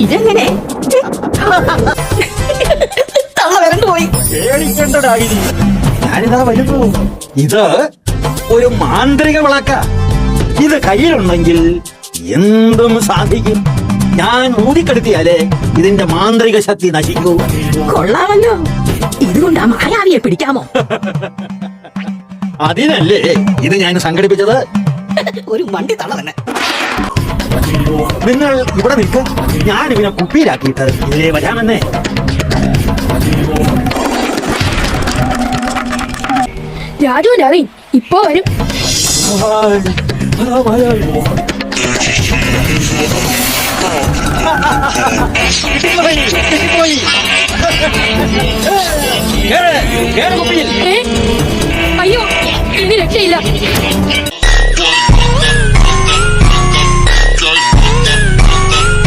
ഇതെങ്ങനെ തള്ള വരണ്ടുപോയി. പേടിക്കേണ്ടതായി, ഞാനിതാ വരുന്നു. ഇത് ഒരു മാന്ത്രിക വിളക്ക. ഇത് കയ്യിലുണ്ടെങ്കിൽ എന്തും സാധിക്കും. ഞാൻ ഊതിക്കെടുത്തിയാലേ ഇതിന്റെ മാന്ത്രിക ശക്തി നശിക്കൂ. കൊള്ളാമല്ലോ. ഇതുകൊണ്ട് ആ മായാവിയെ പിടിക്കാമോ? അതിനല്ലേ ഇത് ഞാൻ സംഘടിപ്പിച്ചത്. ഒരു വണ്ടി തള്ള തന്നെ. നിങ്ങൾ ഇവിടെ നിൽക്ക്, ഞാൻ ഇവനെ കുപ്പിയിലാക്കിയിട്ട് ഇതിലേ വരാമെന്നേ. രാജുവിന്റെ അറിയും ഇപ്പോ വരും. അയ്യോ, ഇനി രക്ഷയില്ല.